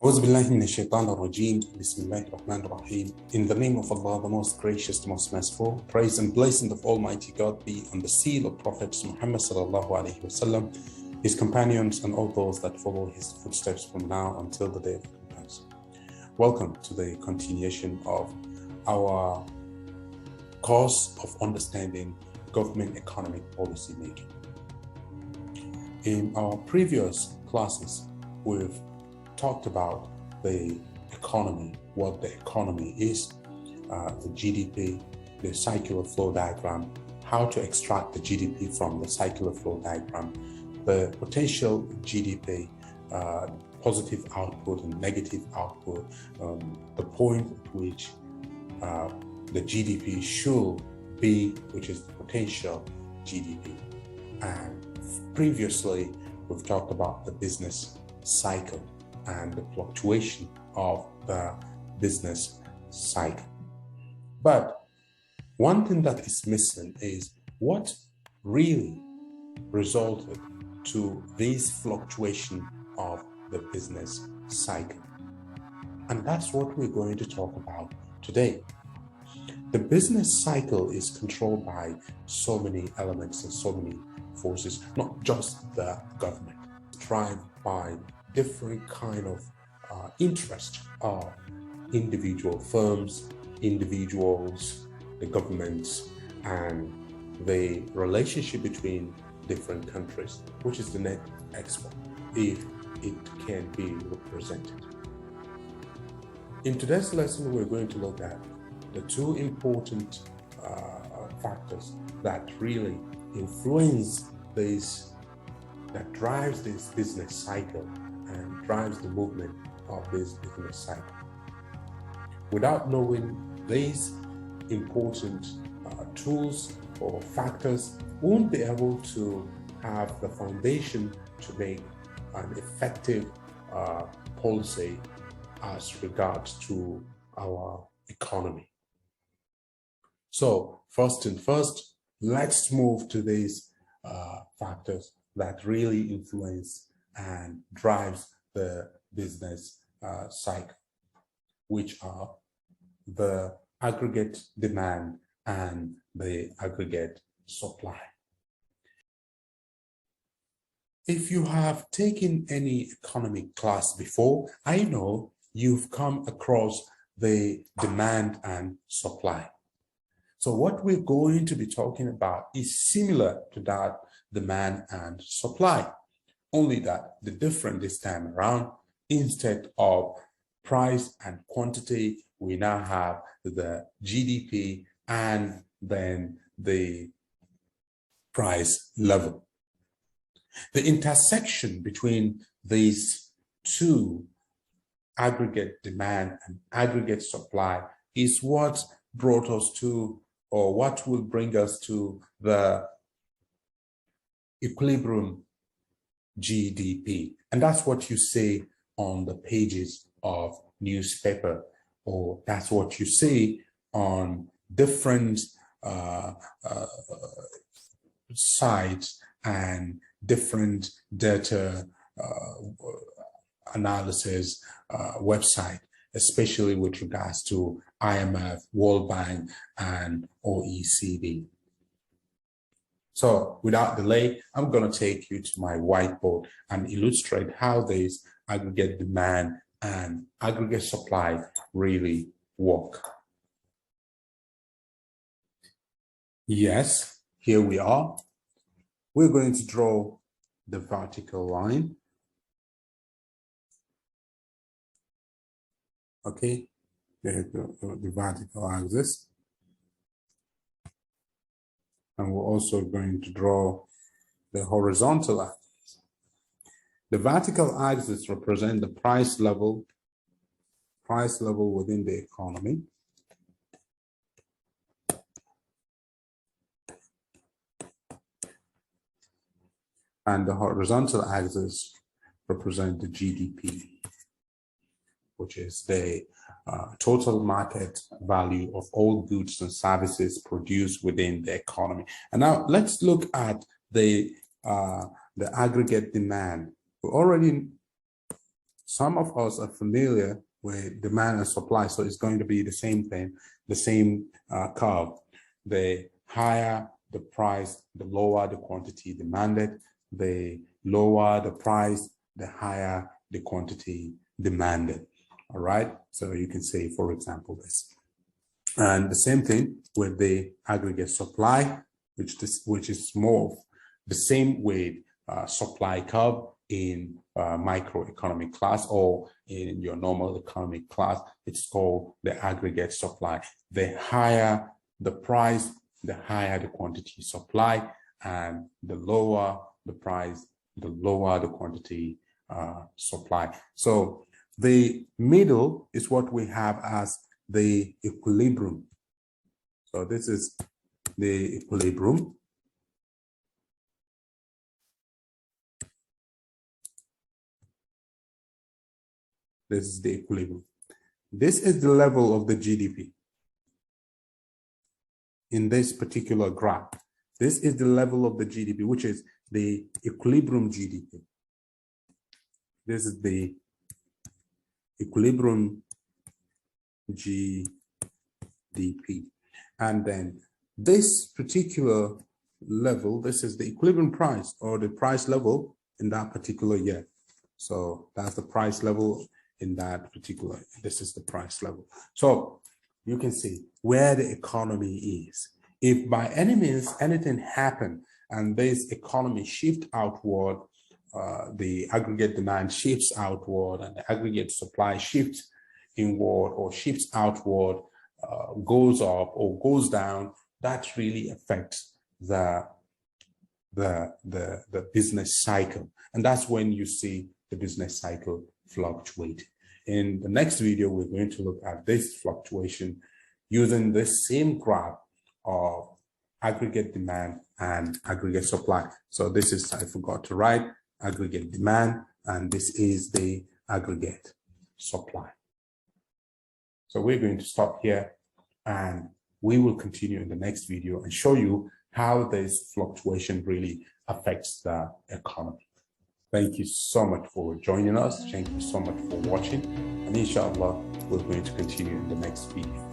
أعوذ بالله من الشيطان الرجيم. بسم الله الرحمن الرحيم. In the name of Allah, the most gracious, the most merciful. Praise and blessing of Almighty God be on the seal of Prophet Muhammad sallallahu alaihi wasallam, his companions, and all those that follow his footsteps from now until the day of recompense. Welcome to the continuation of our course of understanding government economic policy making. In our previous classes, we've talked about the economy, what the economy is, the GDP, the circular flow diagram, how to extract the GDP from the circular flow diagram, the potential GDP, positive output and negative output, the point at which the GDP should be, which is the potential GDP. And previously, we've talked about the business cycle and the fluctuation of the business cycle. But one thing that is missing is what really resulted to this fluctuation of the business cycle. And that's what we're going to talk about today. The business cycle is controlled by so many elements and so many forces, not just the government. It's driven by different kind of interest of individual firms, individuals, the governments, and the relationship between different countries, which is the net export, if it can be represented. In today's lesson, we're going to look at the two important factors that really influence this, that drives this business cycle and drives the movement of this business cycle. Without knowing these important tools or factors, we won't be able to have the foundation to make an effective policy as regards to our economy. So first, let's move to these factors that really influence and drives the business cycle, which are the aggregate demand and the aggregate supply. If you have taken any economic class before, I know you've come across the demand and supply. So what we're going to be talking about is similar to that demand and supply. Only that the difference this time around, instead of price and quantity, we now have the GDP and then the price level. The intersection between these two, aggregate demand and aggregate supply, is what brought us to, or what will bring us to, the equilibrium GDP. And that's what you see on the pages of newspaper, or that's what you see on different sites and different data analysis website, especially with regards to IMF, World Bank, and OECD. So without delay, I'm going to take you to my whiteboard and illustrate how this aggregate demand and aggregate supply really work. Yes, here we are. We're going to draw the vertical line. Okay, the vertical axis. And we're also going to draw the horizontal axis. The vertical axis represents the price level within the economy. And the horizontal axis represents the GDP, which is the total market value of all goods and services produced within the economy. And now let's look at the aggregate demand. We already some of us are familiar with demand and supply, so it's going to be the same thing, the same curve. The higher the price, the lower the quantity demanded. The lower the price, the higher the quantity demanded. All right, so you can say, for example, this. And the same thing with the aggregate supply, which is more of the same with supply curve in microeconomic class or in your normal economic class. It's called the aggregate supply. The higher the price, the higher the quantity supply, and the lower the price, the lower the quantity supply. So the middle is what we have as the equilibrium. So this is the equilibrium. This is the equilibrium. This is the level of the GDP. In this particular graph, this is the level of the GDP, which is the equilibrium GDP. This is the equilibrium GDP. And then this particular level, this is the equilibrium price or the price level in that particular year. So that's the price level in that particular, this is the price level. So you can see where the economy is. If by any means anything happened and this economy shift outward, the aggregate demand shifts outward and the aggregate supply shifts inward or shifts outward, goes up or goes down, that really affects the business cycle. And that's when you see the business cycle fluctuate. In the next video, we're going to look at this fluctuation using this same graph of aggregate demand and aggregate supply. So this is, I forgot to write, aggregate demand, and this is the aggregate supply. So we're going to stop here and we will continue in the next video and show you how this fluctuation really affects the economy. Thank you so much for joining us. Thank you so much for watching. And inshallah, we're going to continue in the next video.